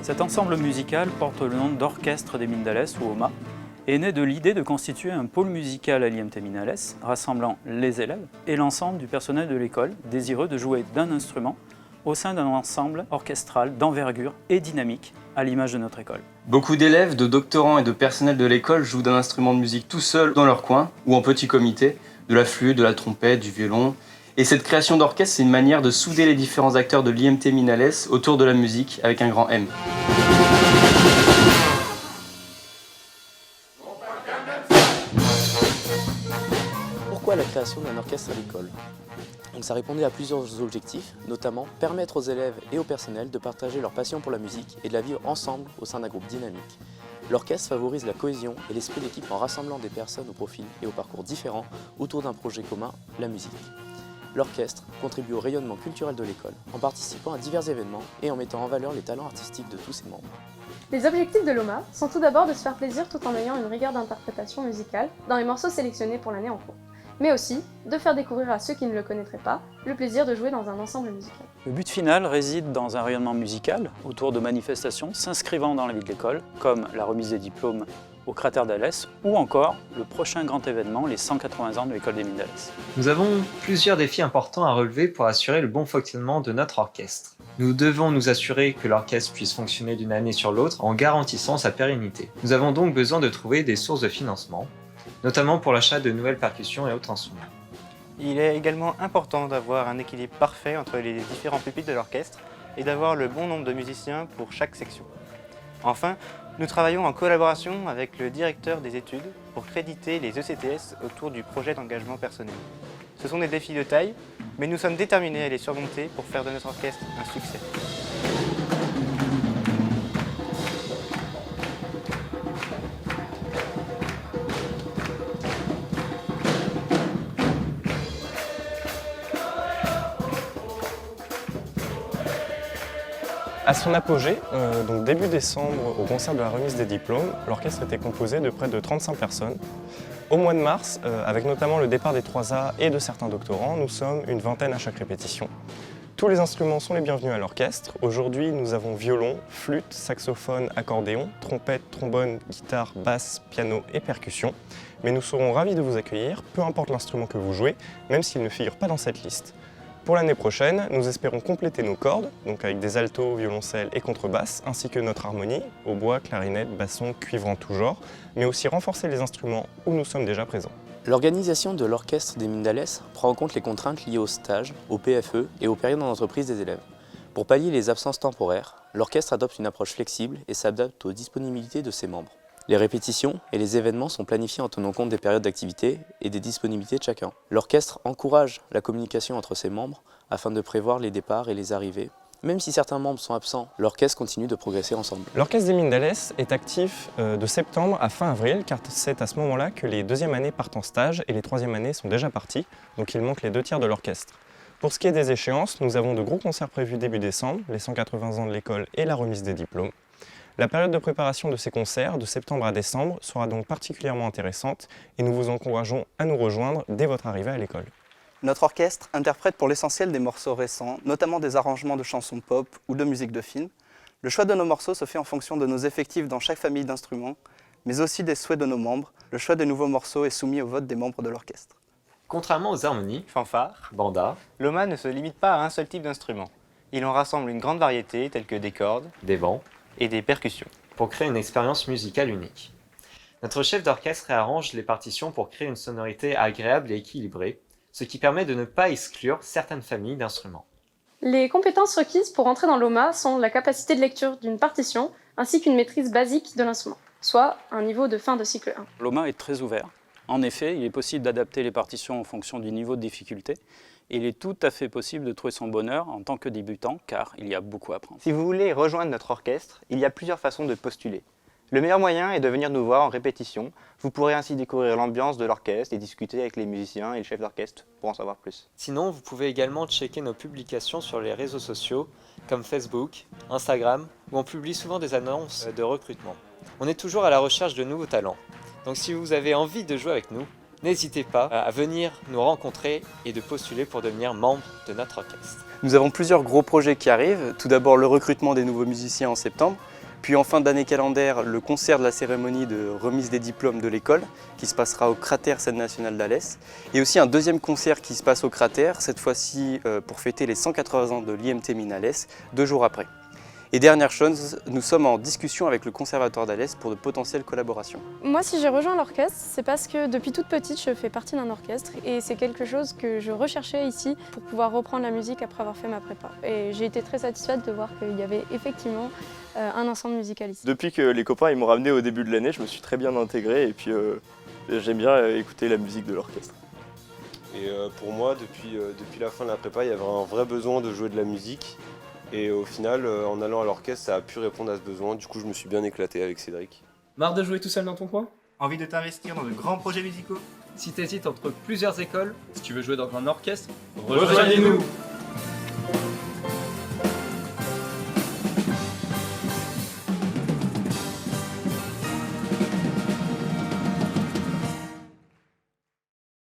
Cet ensemble musical porte le nom d'Orchestre des Mindales ou OMA et est né de l'idée de constituer un pôle musical à l'IMT Mindales rassemblant les élèves et l'ensemble du personnel de l'école désireux de jouer d'un instrument au sein d'un ensemble orchestral d'envergure et dynamique à l'image de notre école. Beaucoup d'élèves, de doctorants et de personnel de l'école jouent d'un instrument de musique tout seul dans leur coin ou en petit comité, de la flûte, de la trompette, du violon. Et cette création d'orchestre, c'est une manière de souder les différents acteurs de l'IMT Mindales autour de la musique avec un grand M. Pourquoi la création d'un orchestre à l'école ? Donc ça répondait à plusieurs objectifs, notamment permettre aux élèves et au personnel de partager leur passion pour la musique et de la vivre ensemble au sein d'un groupe dynamique. L'orchestre favorise la cohésion et l'esprit d'équipe en rassemblant des personnes aux profils et aux parcours différents autour d'un projet commun, la musique. L'orchestre contribue au rayonnement culturel de l'école en participant à divers événements et en mettant en valeur les talents artistiques de tous ses membres. Les objectifs de l'OMA sont tout d'abord de se faire plaisir tout en ayant une rigueur d'interprétation musicale dans les morceaux sélectionnés pour l'année en cours, mais aussi de faire découvrir à ceux qui ne le connaîtraient pas le plaisir de jouer dans un ensemble musical. Le but final réside dans un rayonnement musical autour de manifestations s'inscrivant dans la vie de l'école, comme la remise des diplômes au cratère d'Alès ou encore le prochain grand événement, les 180 ans de l'école des Mindales. Nous avons plusieurs défis importants à relever pour assurer le bon fonctionnement de notre orchestre. Nous devons nous assurer que l'orchestre puisse fonctionner d'une année sur l'autre en garantissant sa pérennité. Nous avons donc besoin de trouver des sources de financement, notamment pour l'achat de nouvelles percussions et autres instruments. Il est également important d'avoir un équilibre parfait entre les différents pupitres de l'orchestre et d'avoir le bon nombre de musiciens pour chaque section. Enfin, nous travaillons en collaboration avec le directeur des études pour créditer les ECTS autour du projet d'engagement personnel. Ce sont des défis de taille, mais nous sommes déterminés à les surmonter pour faire de notre orchestre un succès. À son apogée, donc début décembre, au concert de la remise des diplômes, l'orchestre était composé de près de 35 personnes. Au mois de mars, avec notamment le départ des 3A et de certains doctorants, nous sommes une vingtaine à chaque répétition. Tous les instruments sont les bienvenus à l'orchestre. Aujourd'hui, nous avons violon, flûte, saxophone, accordéon, trompette, trombone, guitare, basse, piano et percussion. Mais nous serons ravis de vous accueillir, peu importe l'instrument que vous jouez, même s'il ne figure pas dans cette liste. Pour l'année prochaine, nous espérons compléter nos cordes, donc avec des altos, violoncelles et contrebasses, ainsi que notre harmonie, hautbois, clarinette, basson, cuivre en tout genre, mais aussi renforcer les instruments où nous sommes déjà présents. L'organisation de l'orchestre des Mindales prend en compte les contraintes liées au stage, au PFE et aux périodes en entreprise des élèves. Pour pallier les absences temporaires, l'orchestre adopte une approche flexible et s'adapte aux disponibilités de ses membres. Les répétitions et les événements sont planifiés en tenant compte des périodes d'activité et des disponibilités de chacun. L'orchestre encourage la communication entre ses membres afin de prévoir les départs et les arrivées. Même si certains membres sont absents, l'orchestre continue de progresser ensemble. L'orchestre des Mindales est actif de septembre à fin avril, car c'est à ce moment-là que les deuxièmes années partent en stage et les troisièmes années sont déjà parties, donc il manque les 2/3 de l'orchestre. Pour ce qui est des échéances, nous avons de gros concerts prévus début décembre, les 180 ans de l'école et la remise des diplômes. La période de préparation de ces concerts, de septembre à décembre, sera donc particulièrement intéressante et nous vous encourageons à nous rejoindre dès votre arrivée à l'école. Notre orchestre interprète pour l'essentiel des morceaux récents, notamment des arrangements de chansons pop ou de musique de film. Le choix de nos morceaux se fait en fonction de nos effectifs dans chaque famille d'instruments, mais aussi des souhaits de nos membres. Le choix des nouveaux morceaux est soumis au vote des membres de l'orchestre. Contrairement aux harmonies, Fanfare, bandas, l'OMA ne se limite pas à un seul type d'instrument. Il en rassemble une grande variété telle que des cordes des vents, et des percussions. pour créer une expérience musicale unique. Notre chef d'orchestre réarrange les partitions pour créer une sonorité agréable et équilibrée, ce qui permet de ne pas exclure certaines familles d'instruments. Les compétences requises pour entrer dans l'OMA sont la capacité de lecture d'une partition ainsi qu'une maîtrise basique de l'instrument, soit un niveau de fin de cycle 1. L'OMA est très ouvert. En effet, il est possible d'adapter les partitions en fonction du niveau de difficulté. Et il est tout à fait possible de trouver son bonheur en tant que débutant, car il y a beaucoup à apprendre. Si vous voulez rejoindre notre orchestre, il y a plusieurs façons de postuler. Le meilleur moyen est de venir nous voir en répétition. Vous pourrez ainsi découvrir l'ambiance de l'orchestre et discuter avec les musiciens et le chef d'orchestre pour en savoir plus. Sinon, vous pouvez également checker nos publications sur les réseaux sociaux comme Facebook, Instagram, où on publie souvent des annonces de recrutement. On est toujours à la recherche de nouveaux talents. Donc si vous avez envie de jouer avec nous, n'hésitez pas à venir nous rencontrer et de postuler pour devenir membre de notre orchestre. Nous avons plusieurs gros projets qui arrivent. Tout d'abord le recrutement des nouveaux musiciens en septembre, Puis en fin d'année calendaire, le concert de la cérémonie de remise des diplômes de l'école qui se passera au cratère Scène nationale d'Alès. Et aussi un deuxième concert qui se passe au cratère, cette fois-ci pour fêter les 180 ans de l'IMT Mines-Alès, 2 jours après. Et dernière chose, nous sommes en discussion avec le Conservatoire d'Alès pour de potentielles collaborations. Moi, si j'ai rejoint l'orchestre, c'est parce que depuis toute petite, je fais partie d'un orchestre et c'est quelque chose que je recherchais ici pour pouvoir reprendre la musique après avoir fait ma prépa. Et j'ai été très satisfaite de voir qu'il y avait effectivement un ensemble musical ici. Depuis que les copains ils m'ont ramené au début de l'année, je me suis très bien intégré et puis j'aime bien écouter la musique de l'orchestre. Et pour moi, depuis la fin de la prépa, il y avait un vrai besoin de jouer de la musique. Et au final, en allant à l'orchestre, ça a pu répondre à ce besoin. Du coup, je me suis bien éclaté avec Cédric. Marre de jouer tout seul dans ton coin? Envie de t'investir dans de grands projets musicaux? Si t'hésites entre plusieurs écoles, si tu veux jouer dans un orchestre, Rejoignez-nous.